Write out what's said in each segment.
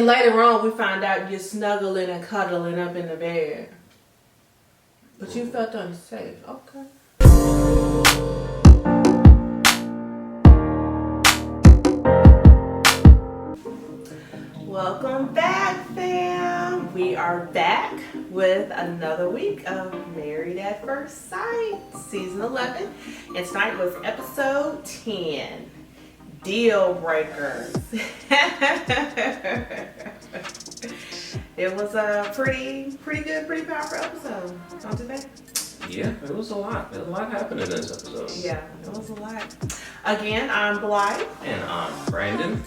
And later on, we find out you're snuggling and cuddling up in the bed. But you felt unsafe. Okay. Welcome back, fam. We are back with another week of Married at First Sight, season 11. And tonight was episode 10. Dealbreakers. It was a pretty good, pretty powerful episode, don't you think? Yeah, it was a lot. There's a lot happened in this episode. Yeah, it was a lot. Again, I'm Blythe. And I'm Brandon.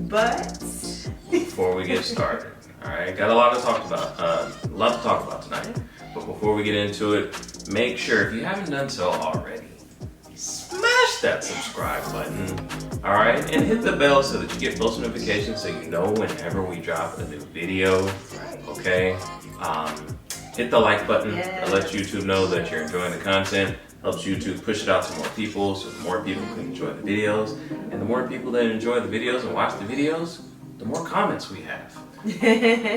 But before we get started, alright, got a lot to talk about tonight. But before we get into it, make sure if you haven't done so already, smash that subscribe button, alright? And hit the bell so that you get post notifications so you know whenever we drop a new video, okay? Hit the like button. That lets YouTube know that you're enjoying the content. Helps YouTube push it out to more people so more people can enjoy the videos. And the more people that enjoy the videos and watch the videos, the more comments we have.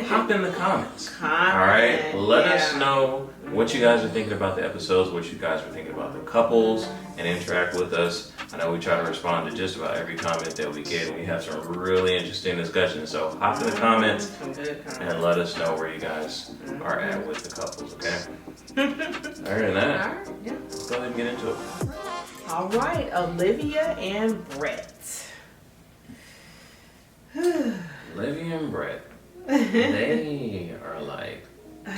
Hop in the comments. Alright? Let us know what you guys are thinking about the episodes, what you guys are thinking about the couples, and interact with us. I know we try to respond to just about every comment that we get, and we have some really interesting discussions. So hop in the comments and let us know where you guys are at with the couples, okay? Other than that, let's go ahead and get into it. All right, Olivia and Brett. Olivia and Brett, they are like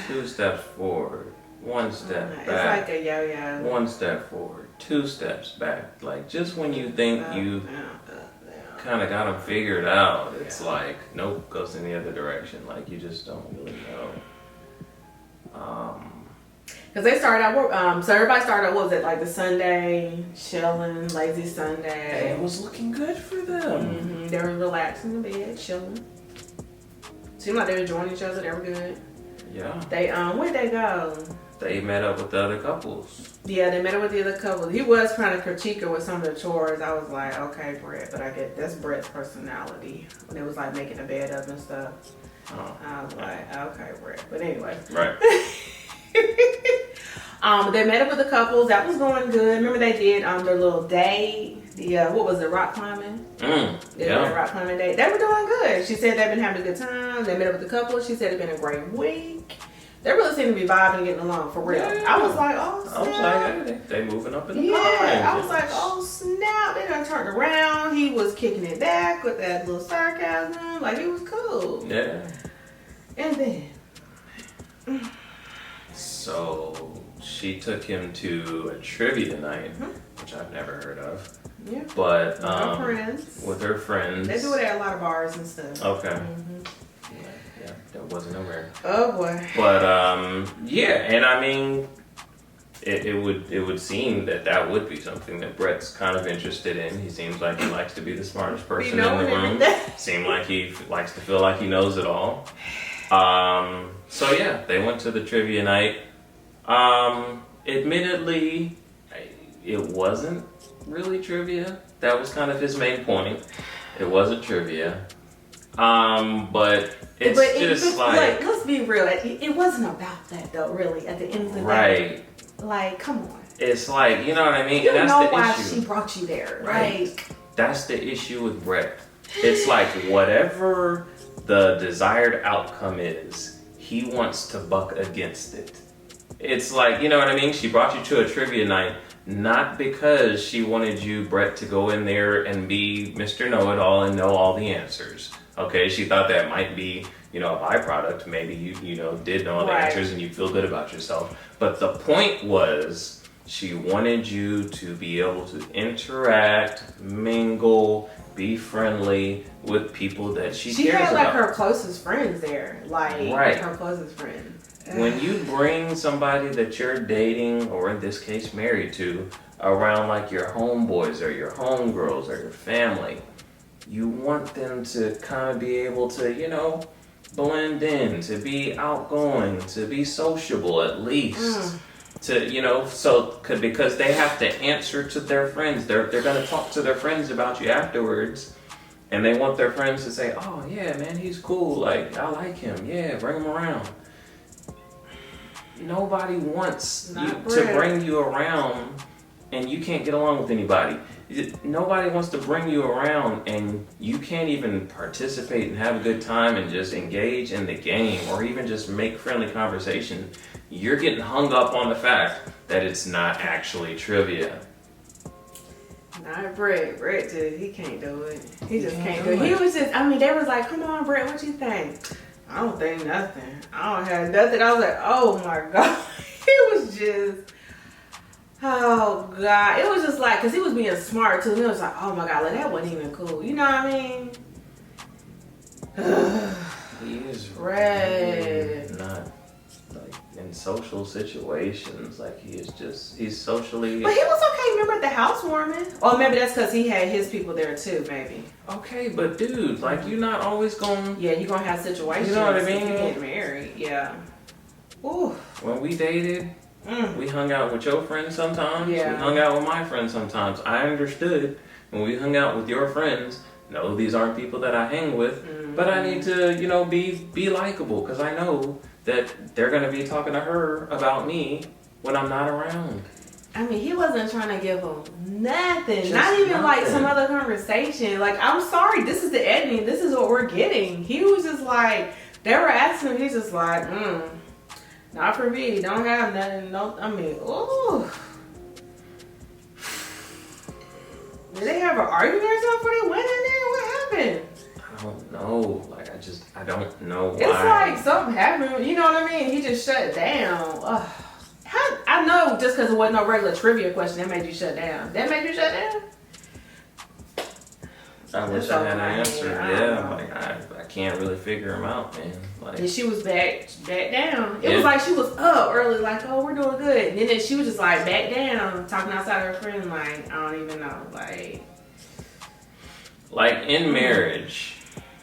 2 steps forward, 1 step back. It's like a yo-yo. 1 step forward, 2 steps back. Like just when you think you kind of got them figured out, it's like nope, goes in the other direction. Like you just don't really know. Because they started out, so everybody started out, what was it, like the Sunday, chilling, lazy Sunday. It was looking good for them. They were relaxing in the bed, chilling. Seemed like they were enjoying each other, they were good. Yeah. They, where'd they go? They met up with the other couples. Yeah, they met up with the other couple. He was trying to critique her with some of the chores. I was like, okay, Brett, but I get that's Brett's personality. When it was like making the bed up and stuff. Oh. I was like, okay, Brett. But anyway. Right. They met up with the couples. That was going good. Remember they did their little day. What was it, rock climbing? Yeah. Rock climbing day. They were doing good. She said they've been having a good time. They met up with the couple. She said it's been a great week. They really seem to be vibing and getting along for real. Yeah. I was like, oh snap. I was like, hey, they moving up in the car. I was like, oh snap. They done turned around. He was kicking it back with that little sarcasm. Like he was cool. Yeah. And then so she took him to a trivia night, which I've never heard of. Yeah. But with her friends. They do it at a lot of bars and stuff. Okay. Yeah, that wasn't nowhere. Oh boy. But and I mean, it would seem that would be something that Brett's kind of interested in. He seems like he likes to be the smartest person in the room. Seems like he likes to feel like he knows it all. So yeah, they went to the trivia night. Admittedly, it wasn't really trivia. That was kind of his main point. It wasn't trivia. But it's like let's be real. It wasn't about that though, really. At the end of the day, right? Like, come on. It's like, you know what I mean. You and that's know the why issue. she brought you there, Right. Like, that's the issue with Brett. It's like whatever the desired outcome is, he wants to buck against it. It's like, you know what I mean? She brought you to a trivia night, not because she wanted you, Brett, to go in there and be Mr. Know-It-All and know all the answers. Okay, she thought that might be, a byproduct. Maybe you did know all the answers and you feel good about yourself. But the point was, she wanted you to be able to interact, mingle, be friendly with people that she cares about. She had like her closest friends there, her closest friends. When you bring somebody that you're dating, or in this case married to, around like your homeboys or your homegirls or your family, you want them to kind of be able to, blend in, to be outgoing, to be sociable at least. Because they have to answer to their friends. They're going to talk to their friends about you afterwards. and they want their friends to say, oh yeah, man, he's cool. Like, I like him. Yeah, bring him around. Nobody wants to bring you around and you can't get along with anybody. Nobody wants to bring you around and you can't even participate and have a good time and just engage in the game or even just make friendly conversation. You're getting hung up on the fact that it's not actually trivia. Not Brett. Brett just, he can't do it. He just can't do it. He was just, I mean, they was like, come on, Brett, what you think? I don't think nothing. I don't have nothing. I was like, oh my God. He was just, oh God. It was just like, because he was being smart too. And it was like, oh my God, like, that wasn't even cool. You know what I mean? He is Brett. really not, like, in social situations. Like, he's socially. But he was okay, remember, at the housewarming. Or maybe that's because he had his people there too, maybe. Okay, but dude, like, you're not always going. Yeah, you're gonna have situations. You know what I mean? If you get married, yeah. Ooh. When we dated, we hung out with your friends sometimes. Yeah. We hung out with my friends sometimes. I understood when we hung out with your friends. No, these aren't people that I hang with, but I need to, be likable because I know that they're gonna be talking to her about me when I'm not around. I mean, he wasn't trying to give them nothing. Just not even like nothing. some other conversation. Like, I'm sorry, this is the editing. This is what we're getting. He was just like, they were asking him, he's just like, not for me. Don't have nothing. No, I mean, ooh. Did they have an argument or something before they went in there? What happened? I don't know. Like, I don't know why. It's like something happened. You know what I mean? He just shut down. Ugh. I know just because it wasn't no regular trivia question that made you shut down. That made you shut down? I wish I had an answer. Yeah, like I can't really figure him out, man. Like, and she was back down. It was like she was up early, like, oh, we're doing good. And then she was just like back down, talking outside her friend, like, I don't even know, like in marriage,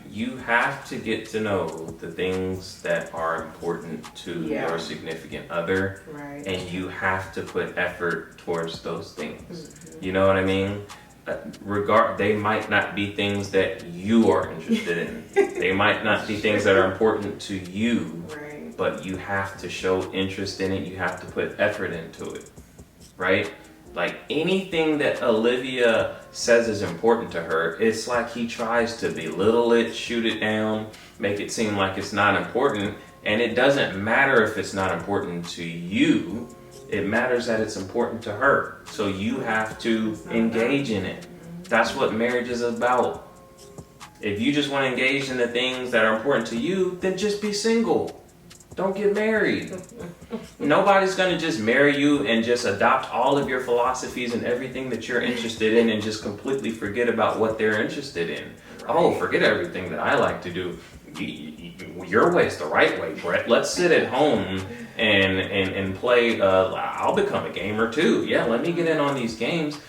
you have to get to know the things that are important to your significant other, right? And you have to put effort towards those things. You know what I mean? They might not be things that you are interested in. They might not be things that are important to you, right? But you have to show interest in it. You have to put effort into it, right? Like anything that Olivia says is important to her, it's like he tries to belittle it, shoot it down, make it seem like it's not important. And it doesn't matter if it's not important to you. It matters that it's important to her. So you have to engage in it. That's what marriage is about. If you just want to engage in the things that are important to you, then just be single. Don't get married. Nobody's going to just marry you and just adopt all of your philosophies and everything that you're interested in and just completely forget about what they're interested in. Right. Oh, forget everything that I like to do. Your way is the right way, Brett. Let's sit at home and play. I'll become a gamer too. Yeah, let me get in on these games.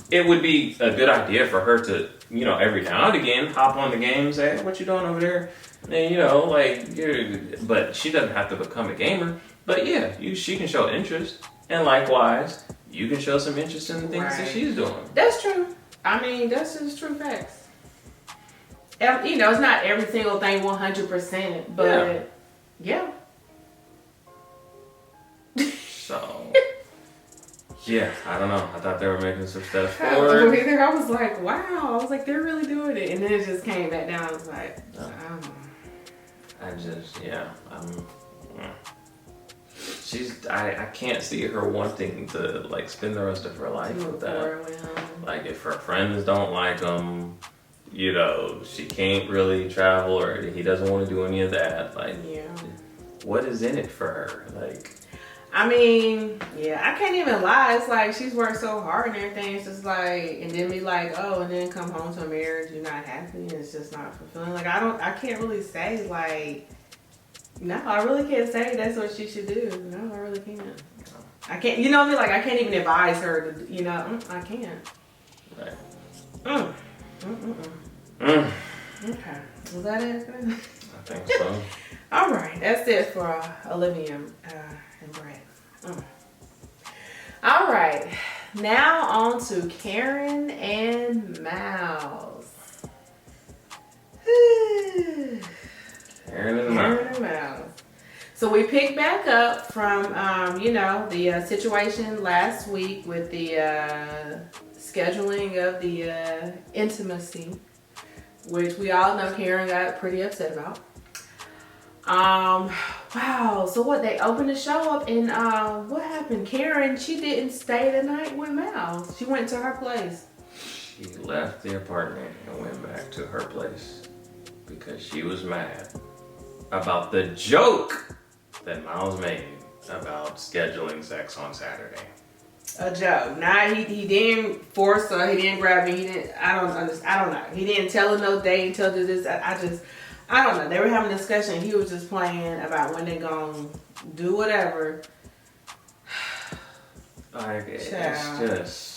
It would be a good idea for her to, every now and again, hop on the game and say, hey, what you doing over there? And, but she doesn't have to become a gamer. But yeah, she can show interest. And likewise, you can show some interest in the things that she's doing. That's true. I mean, that's just true facts. It's not every single thing 100%, but yeah. So, yeah, I don't know. I thought they were making some steps forward. I was like, wow. I was like, they're really doing it. And then it just came back down. I was like, I can't see her wanting to like spend the rest of her life with that. Like if her friends don't like him, she can't really travel or he doesn't want to do any of that. Like, what is in it for her? Like, I mean, I can't even lie. It's like she's worked so hard and everything. It's just like, and then be like, oh, and then come home to a marriage, you're not happy, and it's just not fulfilling. Like, I can't really say, like, no, I really can't say that's what she should do. No, I really can't. I can't, like, I can't even advise her to, I can't. Right. Okay. Was that it? I think so. All right. That's it for Olivia and Brett. All right. Now on to Karen and Mouse. So we picked back up from, the situation last week with the scheduling of the intimacy, which we all know Karen got pretty upset about. Wow. So what? They opened the show up, and what happened? Karen, she didn't stay the night with Mal. She went to her place. She left the apartment and went back to her place because she was mad about the joke that Miles made about scheduling sex on Saturday. A joke. Nah, he didn't force her. He didn't grab me. He didn't. I don't understand. I don't know. He didn't tell her no date until this. I don't know. They were having a discussion. He was just playing about when they're gonna do whatever. Like it's just.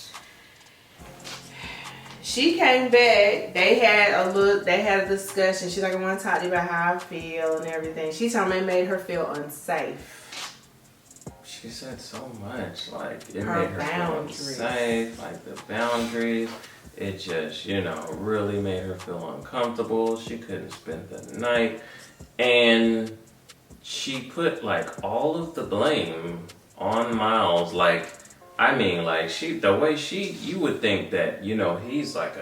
She came back. They had a discussion. She's like, I want to talk to you about how I feel and everything. She told me it made her feel unsafe. She said so much. Like, it Her made her boundaries. feel unsafe. Like, the boundaries. It just, really made her feel uncomfortable. She couldn't spend the night. And she put, like, all of the blame on Miles. Like, the way you would think that, he's like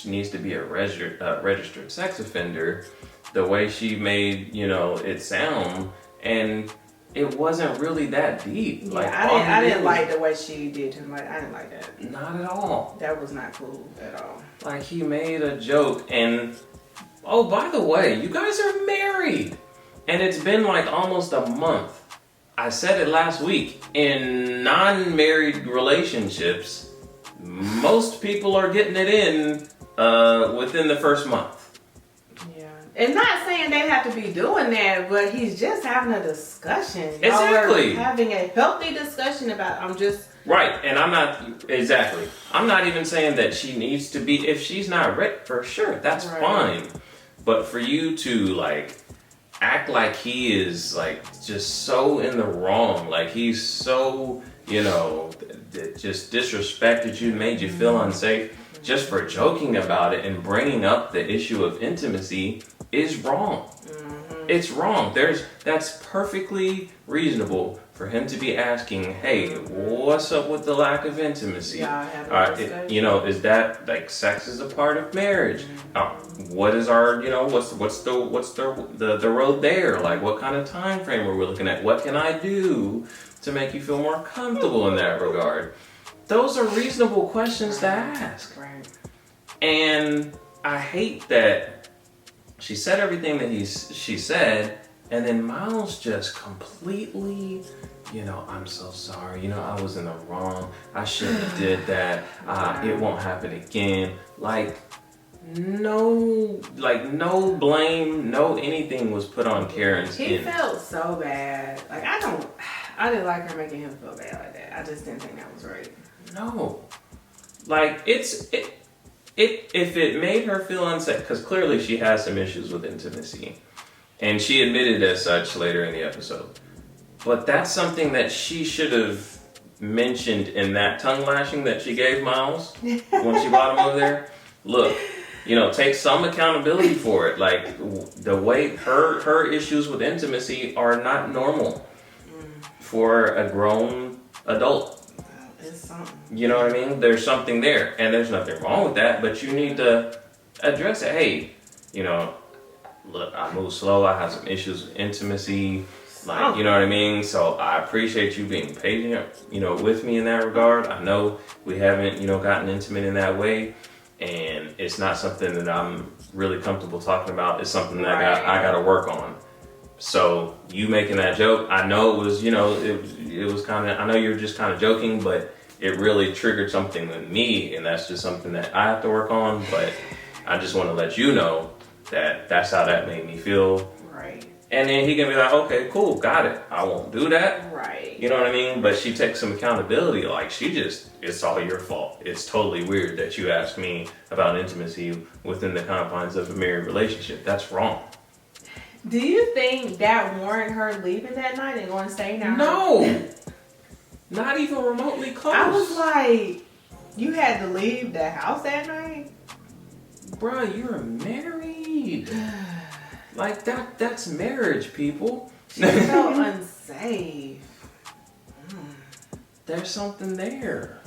needs to be a registered sex offender, the way she made, it sound, and it wasn't really that deep. Yeah, like, I didn't like the way she did him. Like, I didn't like that. Not at all. That was not cool at all. Like, he made a joke, and, oh, by the way, you guys are married, and it's been like almost a month. I said it last week. In non-married relationships, most people are getting it in within the first month. Yeah. And not saying they have to be doing that, but he's just having a discussion. Exactly. Having a healthy discussion about, Right, and I'm not even saying that she needs to be, if she's not ready, for sure, that's fine. But for you to, like, act like he is, like, just so in the wrong, like he's so, just disrespected you, made you feel unsafe, just for joking about it and bringing up the issue of intimacy is wrong. It's wrong. That's perfectly reasonable for him to be asking, hey, what's up with the lack of intimacy? Is that, like, sex is a part of marriage? What is our, what's the road there? Like, what kind of time frame are we looking at? What can I do to make you feel more comfortable in that regard? Those are reasonable questions to ask. Right. And I hate that she said everything that she said, and then Miles just completely, I'm so sorry, I was in the wrong, I shouldn't have did that, it won't happen again. Like, no blame, no anything was put on Karen's end. He felt so bad. Like, I didn't like her making him feel bad like that. I just didn't think that was right. No. Like, if it made her feel unsafe, because clearly she has some issues with intimacy, and she admitted as such later in the episode. But that's something that she should have mentioned in that tongue lashing that she gave Miles when she brought him over there. Look, take some accountability for it. Like, the way her issues with intimacy are not normal for a grown adult. It's something. You know what I mean? There's something there, and there's nothing wrong with that, but you need to address it. Hey, look, I move slow, I have some issues with intimacy, like, you know what I mean? So I appreciate you being patient, with me in that regard. I know we haven't, gotten intimate in that way, and it's not something that I'm really comfortable talking about. It's something that I got to work on. So you making that joke, I know it was, it was kind of, I know you're just kind of joking, but it really triggered something in me, and that's just something that I have to work on. But I just want to let you know that that's how that made me feel. Right. And then he can be like, okay, cool, got it. I won't do that. Right. You know what I mean? But she takes some accountability. Like, it's all your fault. It's totally weird that you asked me about intimacy within the confines of a married relationship. That's wrong. Do you think that warranted her leaving that night and going to stay down? No. Not even remotely close. I was like, you had to leave the house that night? Bruh, you're married. Like, that's marriage, people. She felt unsafe. There's something there.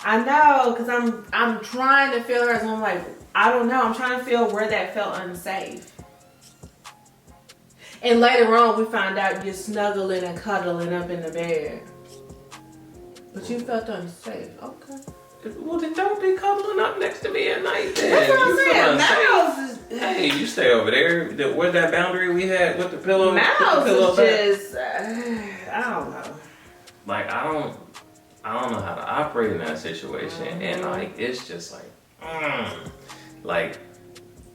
I know, because I'm trying to feel her, and I'm like, I don't know. I'm trying to feel where that felt unsafe. And later on, we find out you're snuggling and cuddling up in the bed. But you felt unsafe. Okay. Well, then don't be cuddling up next to me at night then. That's what I'm saying. Hey, you stay over there. Where's that boundary we had with the pillow? Mouse is just, I don't know. Like, I don't know how to operate in that situation. And like, it's just like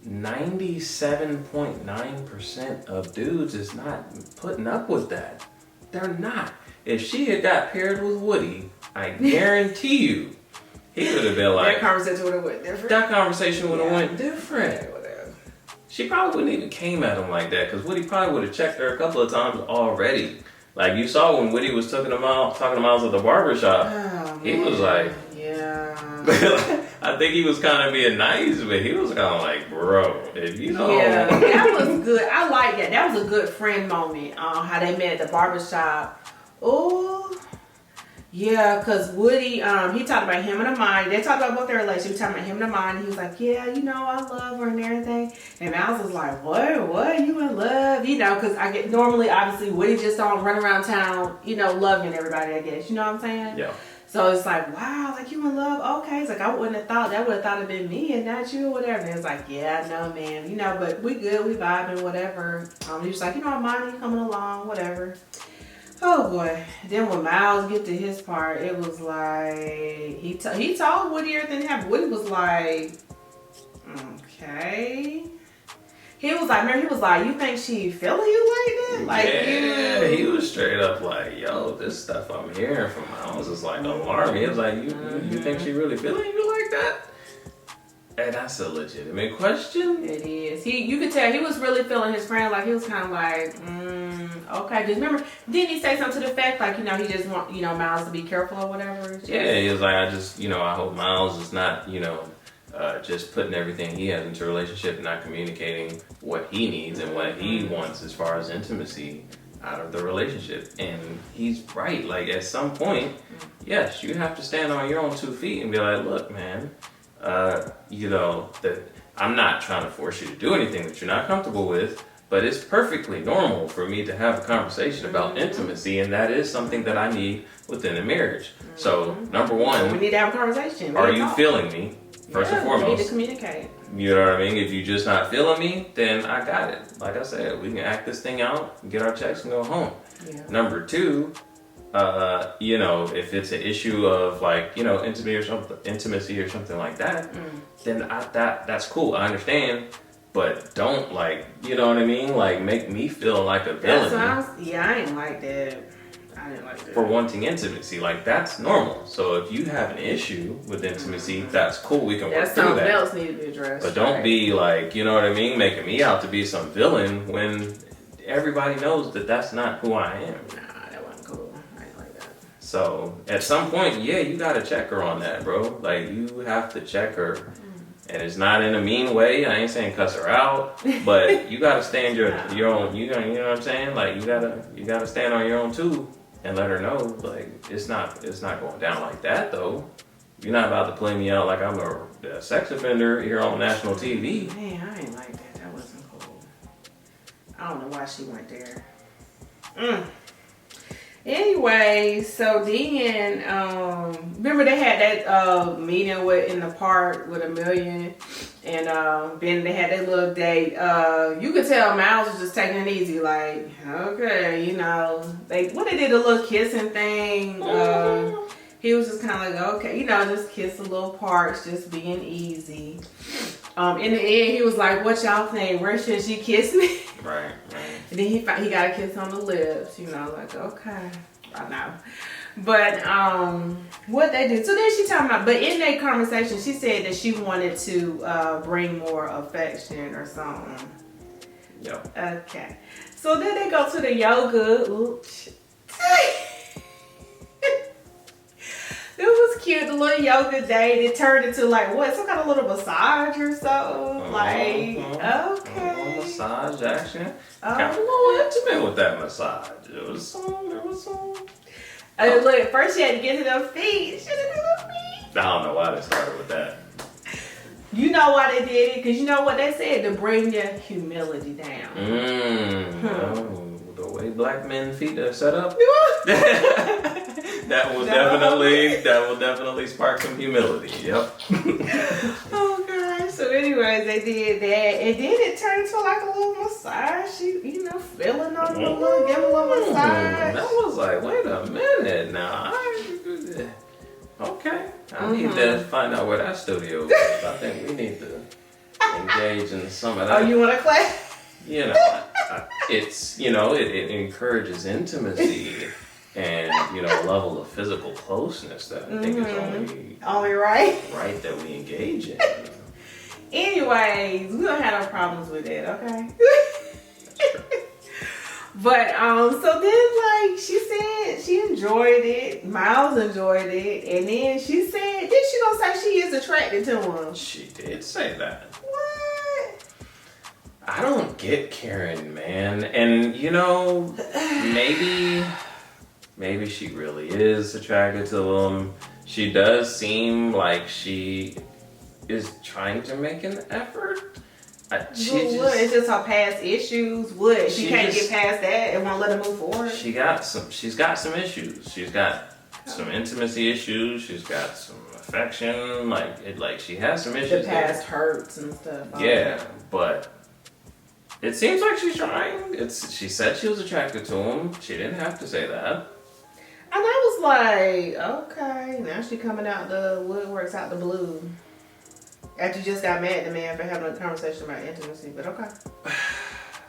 97.9% of dudes is not putting up with that. They're not. If she had got paired with Woody, I guarantee you, he would have been like, that conversation would have went different. That conversation would have went different. Yeah, whatever. She probably wouldn't even came at him like that, because Woody probably would have checked her a couple of times already. Like, you saw when Woody was talking to Miles at the barbershop. Oh, he was like, yeah. I think he was kind of being nice, but he was kind of like, bro, if you know. Yeah, that was good. I like that. That was a good friend moment. How they met at the barbershop. Oh, yeah, because Woody, he talked about him and Amani. They talked about both their relationship. He talked about him and Amani. He was like, yeah, you know, I love her and everything. And Miles was like, what? You in love? You know, because I get normally, obviously, Woody just don't run around town, you know, loving everybody, I guess. You know what I'm saying? Yeah. So it's like, wow, like you in love? Okay. It's like, I wouldn't have thought, that would have thought it'd been me and not you or whatever. And it's like, yeah, no, man. You know, but we good, we vibing, whatever. He was like, you know, Amani coming along, whatever. Oh boy. Then when Miles get to his part, it was like, he told Woody everything happened. Woody was like, okay. He was like, remember, he was like, you think she feeling you like that? Like, yeah, he was straight up like, yo, this stuff I'm hearing from Miles is like alarming. He was like, you think she really feeling you like that? And that's a legitimate question. It is. You could tell he was really feeling his friend. Like, he was kind of like, okay. Just remember, didn't he say something to the effect, like, you know, he just want, you know, Miles to be careful or whatever? Yeah, he was like, I hope Miles is not, just putting everything he has into a relationship and not communicating what he needs and what he wants as far as intimacy out of the relationship. And he's right. Like, at some point, yes, you have to stand on your own 2 feet and be like, look, man, that I'm not trying to force you to do anything that you're not comfortable with, but it's perfectly normal for me to have a conversation about intimacy, and that is something that I need within a marriage. So, number one, we need to have a conversation. Are you feeling me? First and foremost. We need to communicate. You know what I mean? If you're just not feeling me, then I got it. Like I said, we can act this thing out, get our checks, and go home. Yeah. Number two, if it's an issue of like, intimacy or something like that, then that's cool. I understand, but don't like, you know what I mean? Like, make me feel like a villain. I ain't like that. I didn't like that. For wanting intimacy, like, that's normal. So if you have an issue with intimacy, that's cool. We can work through that. Something else need to be addressed. But don't be like, you know what I mean, making me out to be some villain when everybody knows that that's not who I am. Nah, that wasn't cool. I ain't like that. So at some point, yeah, you gotta check her on that, bro. Like, you have to check her. And it's not in a mean way. I ain't saying cuss her out, but you gotta stand your own. You know what I'm saying? Like, you gotta stand on your own too, and let her know, like, it's not going down like that though. You're not about to play me out like I'm a sex offender here on national TV. Man, I ain't like that. That wasn't cool. I don't know why she went there. Anyway, so then, remember they had that meeting in the park with Amelia, and then they had that little date. You could tell Miles was just taking it easy, like, okay, you know, they did a little kissing thing. He was just kind of like, okay, you know, just kiss a little parts, just being easy. In the end, he was like, what y'all think? Where should she kiss me? Right. And then he got a kiss on the lips, you know, like, okay, I know. But what they did, so then she talking about, but in that conversation, she said that she wanted to bring more affection or something. Yep. Okay. So then they go to the yoga. Oops. It was cute, the little yoga date. It turned into like what? Some kind of little massage or something. Okay. massage action. Got a little intimate with that massage. There was some. Look, first she had to get to their feet. She had to do their feet. I don't know why they started with that. You know why they did it? Because you know what they said? To bring your humility down. Oh, the way black men feet are set up. that will definitely spark some humility. Yep. Oh gosh. So anyways, they did that. And then it turned to like a little massage. She, feeling on them a little, give a little massage. That was like, wait a minute now. Okay. I need to find out where that studio is. I think we need to engage in some of that. Oh, you want a class? It's, it encourages intimacy and, a level of physical closeness that I think is only right that we engage in. Anyways, we don't have no problems with it, okay? But so then she said she enjoyed it. Miles enjoyed it, and then she said she gonna say she is attracted to him. She did say that. What? I don't get Karen, man, and maybe she really is attracted to him. She does seem like she is trying to make an effort. It's just her past issues. What? She can't get past that and won't let her move forward. She's got some issues. She's got some intimacy issues. She's got some affection. She has some issues. The past hurts and stuff. Yeah, but it seems like she's trying. She said she was attracted to him. She didn't have to say that. And I was like, okay, now she coming out the woodworks out the blue. After you just got mad at the man for having a conversation about intimacy, but okay.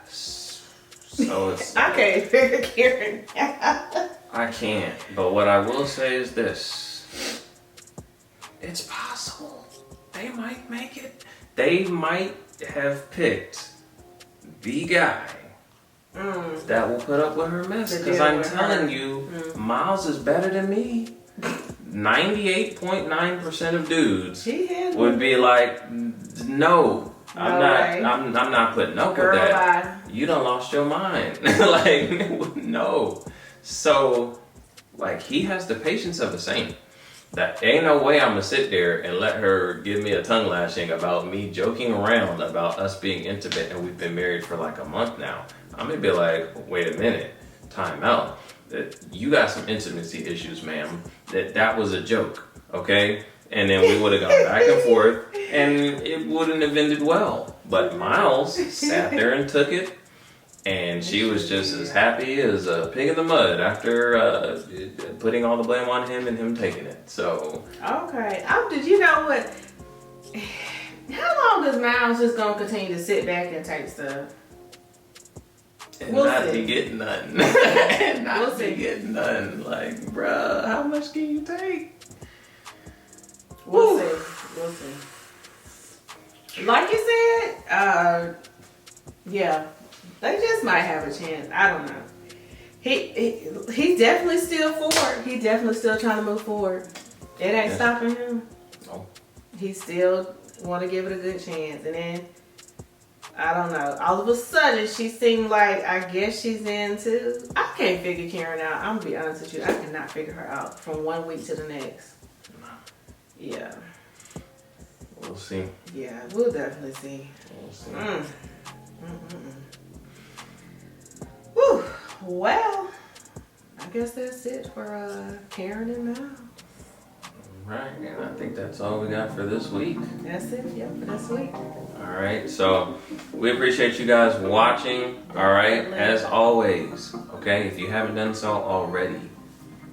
So it's... I can't figure Karen. I can't. But what I will say is this. It's possible. They might make it. They might have picked the guy that will put up with her mess. Because I'm telling you, Miles is better than me. 98.9% of dudes would be like, no, I'm not putting up with that. You done lost your mind. No. So, he has the patience of a saint. That ain't no way I'm gonna sit there and let her give me a tongue lashing about me joking around about us being intimate and we've been married for like a month now. I'm gonna be like, wait a minute, time out. You got some intimacy issues, ma'am. That was a joke, okay? And then we would have gone back and forth, and it wouldn't have ended well. But Miles sat there and took it, and she was just as happy as a pig in the mud after putting all the blame on him and him taking it. So okay, did you know what? How long is Miles just gonna continue to sit back and take stuff? And not be getting nothing. And not be getting nothing. Like, bruh, how much can you take? We'll see. Like you said, yeah, they just might have a chance. I don't know. He's definitely still forward. He's definitely still trying to move forward. It ain't stopping him. No. He still want to give it a good chance. And then, I don't know. All of a sudden, she seemed like, I guess she's into... I can't figure Karen out. I'm going to be honest with you. I cannot figure her out from one week to the next. Yeah. We'll see. Yeah, we'll definitely see. We'll see. Whew. Well, I guess that's it for Karen and Miles. Right, and I think that's all we got for this week. That's it, yeah, for this week. All right, so we appreciate you guys watching. All right, as always, okay, if you haven't done so already,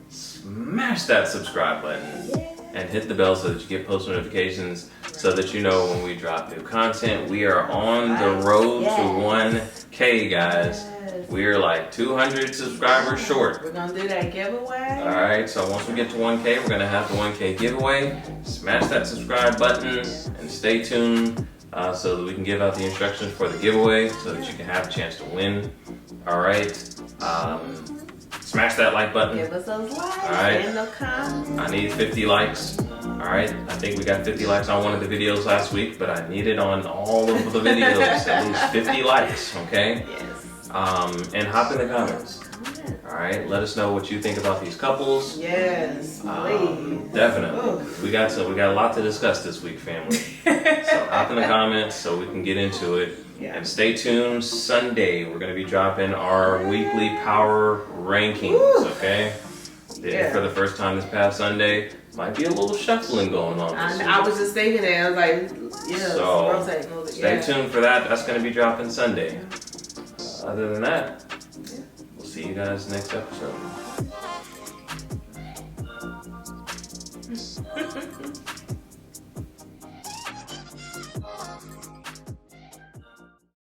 smash that subscribe button and hit the bell so that you get post notifications so that you know when we drop new content. We are on the road to 1K, guys. We're like 200 subscribers short. We're going to do that giveaway. All right, so once we get to 1K, we're going to have the 1K giveaway. Smash that subscribe button and stay tuned so that we can give out the instructions for the giveaway so that you can have a chance to win. All right. Smash that like button. Give us those likes Alright. and the comments. I need 50 likes. Alright, I think we got 50 likes on one of the videos last week, but I need it on all of the videos. At least 50 likes, okay? Yes. And hop in the comments. Alright, let us know what you think about these couples. Yes, please. Definitely. Oof. We got a lot to discuss this week, family. So hop in the comments so we can get into it. Yeah. And stay tuned. Sunday, we're going to be dropping our weekly power rankings, Woo. Okay? Yeah. For the first time this past Sunday, might be a little shuffling going on this week. I was just thinking that. I was like, yeah, So, rotate a little bit. Stay Yeah. tuned for that. That's going to be dropping Sunday. Other than that, Yeah. we'll see you guys next episode.